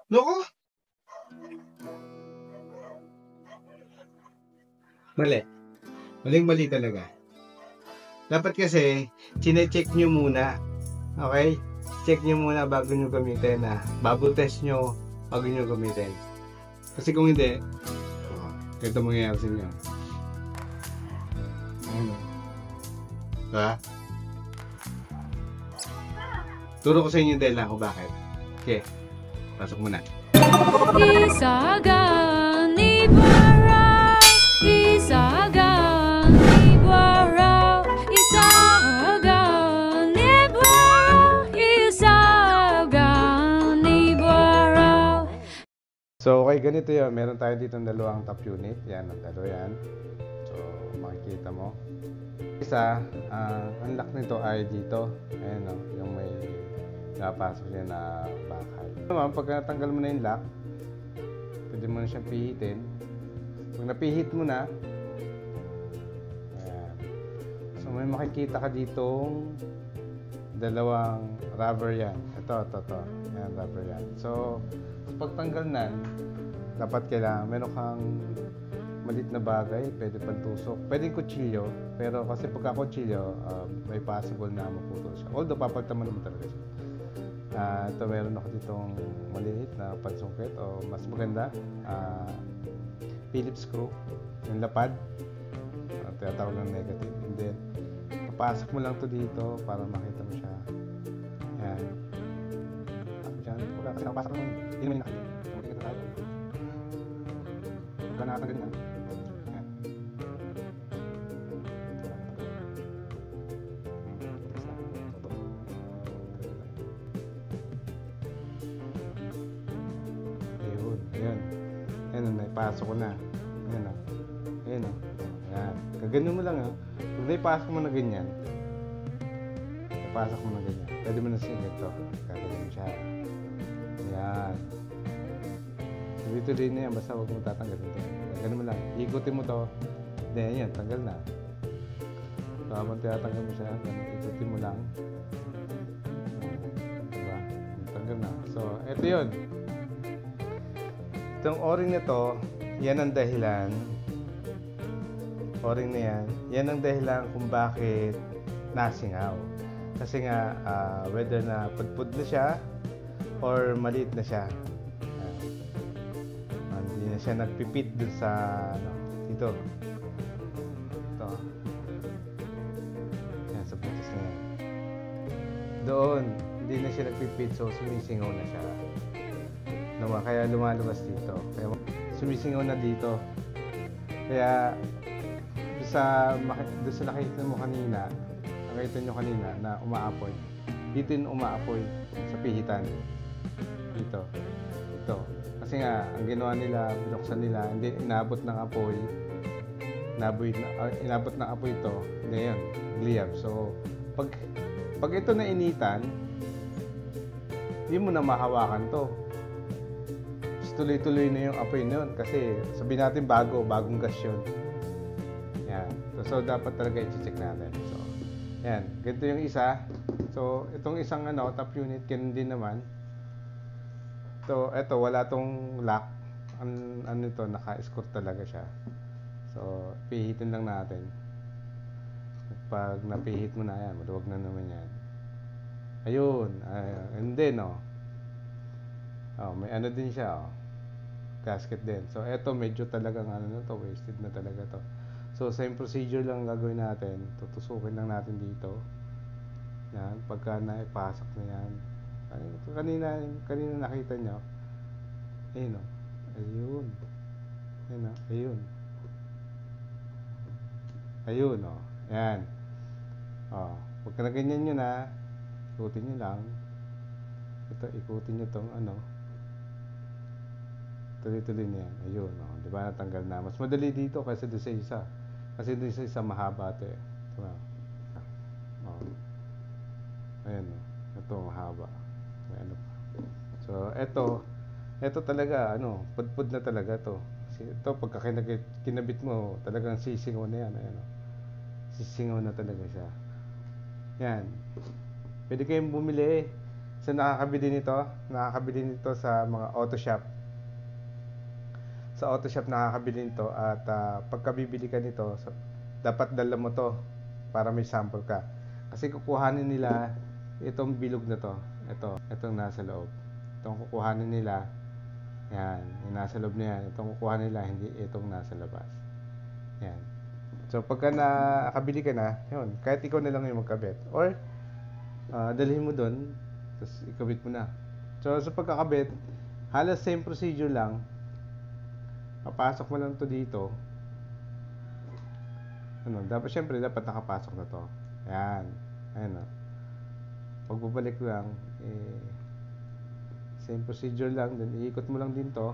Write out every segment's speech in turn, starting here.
Loko! Mali. Maling-mali talaga. Dapat kasi, chine-check nyo muna. Okay? Check nyo muna bago nyo gamitin na. Bubble test nyo bago nyo gamitin. Kasi kung hindi, ganito mangyayari sa inyo. Ano? Diba? Turo ko sa inyo dahil na kung bakit. Okay. Pasok muna. Isagan ni Barao, Isagan ni Barao, Isagan ni Barao, Isagan ni Barao. So, okay, ganito yun. Meron tayo dito ng dalawang top unit. Yan, ang dalawa yan. So, makikita mo. Isa, ang lock nito ay dito. Ayan, no? Yung may napasok niya na bakal. Naman, pag natanggal mo na yung lock, pwede mo na siyang pihitin. Pag napihit mo na, ayan. So, may makikita ka ditong dalawang rubber yan. Ito. Ayan, rubber yan. So, pagtanggal na, dapat kailangan meron kang maliit na bagay, pwede pantusok, pwedeng kutsilyo, pero kasi pagka kutsilyo, may possible na maputol siya. Although papagtaman naman talaga siya. Ito meron ako ditong maliit na pansungkit o mas maganda, Phillips screw, yung lapad, tinatawag ng negative, and then papasok mo lang to dito para makita mo siya. Ayan. Diyan, wala kasi nakapasok mo, hindi naman nakita. Tingnan tayo. Wala nakatanggal na. Ayan. Ayan. Ayan, naipasok ko na. Ayan o. Ayan o. Ayan. Kagano mo lang o. Pag naipasok mo na ganyan, naipasok mo na ganyan, pwede mo na singit to. Kagano siya. Ayan. Tuloy-tuloy na yan, basta huwag mo tatanggalin ito. Ganun mo lang, ikutin mo to. Then yan, tanggal na. So, habang tinatanggal mo siya, ikutin mo lang. Diba? Tanggal na. So, ito yun. Itong o-ring na to, yan ang dahilan. O-ring na yan, yan ang dahilan kung bakit nasingaw. Kasi nga, whether na pudpud na siya or maliit na siya. Hindi na siya nagpipit dun sa dito. Ito. Yan, sa butas na yan. Doon, hindi na siya nagpipit, so sumisingaw na siya. Kaya lumalabas dito. Kaya sumisingaw na dito. Kaya doon sa nakita mo kanina, nakita nyo kanina na umaapoy. Dito yung umaapoy sa pihitan. Dito. Ito. Kasi nga, ang ginawa nila, binuksan nila, hindi inabot ng apoy. Inabot ng apoy ito, hindi yan, gliyab. So, pag ito na initan, hindi mo na mahawakan to. Tuloy-tuloy na yung apoy na yun. Kasi, sabihin natin bagong gas yun. Yan. So, dapat talaga i-check natin. So, yan. Ganito yung isa. So, itong isang top unit, ganun din naman. So, eto, wala tong lock. Ano ito, naka-escort talaga siya. So, pihitin lang natin. Pag napihit mo na yan, maluwag na naman yan. Ayun. And then, may ano din siya, gasket din. So, eto, medyo talagang wasted na talaga to. So, same procedure lang gagawin natin. Tutusukin lang natin dito. Yan, pagka naipasok na yan. Kanina nakita nyo. Ayun ayun. Ayun. Ayun yan. Pagka na ganyan nyo na, ikutin nyo lang. Ito, ikutin nyo tong tuloy-tuloy na yan. Ayun, diba natanggal na. Mas madali dito kasi doon sa isa. Kasi doon sa isa mahaba ito eh. Diba? Ayan ito mahaba. May pa. So, ito talaga, pudpud na talaga to. Kasi ito, pagka kinabit mo, talagang sisingaw na yan. Ayan, sisingaw na talaga siya. Yan. Pwede kayong bumili So nakakabili nito sa mga auto shop. Sa auto shop nakakabili nito at pagka bibili ka nito, dapat dala mo to para may sample ka. Kasi kukuhanin nila itong bilog na to. Itong nasa loob. Itong kukuhanin nila, yan, yung nasa loob na yan. Itong kukuhanin nila, hindi itong nasa labas. Yan. So pagka nakabili ka na, yun, kahit ikaw na lang yung magkabit. Or dalhin mo doon, tapos ikabit mo na. So sa pagkakabit, halos same procedure lang. Papasok mo lang to dito. Dapat syempre dapat nakapasok na to. Yan. Ayan o. Pag bubalik lang, same procedure lang, then iikot mo lang din to.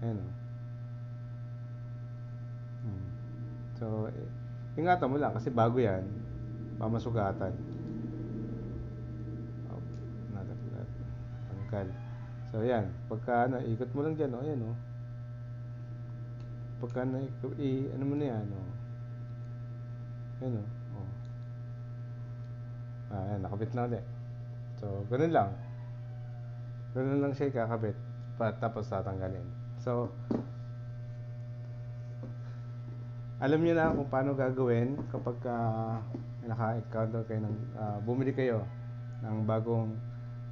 Ayan o. So, ingatan mo lang kasi bago yan, mamasugatan. Tangkal. So, yan. Pagka ikot mo lang dyan, o. Ayan o. Pagka ano mo na yan, o. Ayan o. Ayan, nakabit na ulit. So, ganun lang. Ganun lang siya kakabit. Tapos tatanggalin. So, alam niyo na kung paano gagawin kapag naka-encounter kayo bumili kayo ng bagong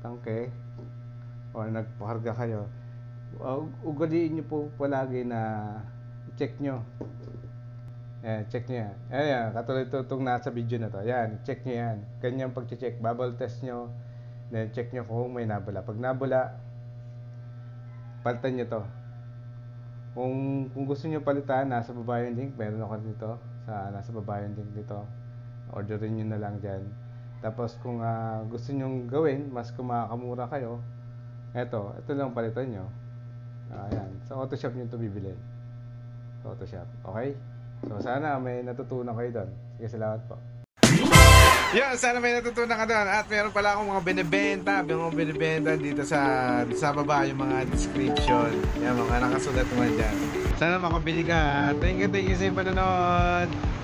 tangke o nagpakarga kayo. Ugaliin niyo po palagi na i-check nyo. Check nyo yan. Ayan, katulad itong nasa video na to. Ayan, check nyo yan. Kanyang pag-check. Bubble test nyo. Then check nyo kung may nabula. Pag nabula, palitan nyo to. Kung gusto nyo palitan, nasa baba yung link. Meron ako dito. Nasa baba yung link dito. Orderin nyo na lang dyan. Tapos kung gusto nyo gawin, mas kumakamura kayo, ito lang palitan nyo. Ayan, sa auto shop nyo ito bibilin. Sa auto shop. Okay? So sana may natutunan kayo doon. Sige, salamat po. Yan, sana may natutunan ka doon. At meron pala akong mga binibenta dito sa baba, yung mga description. Yan, mga nakasulat naman dyan. Sana makabili ka. Thank you sa panonood.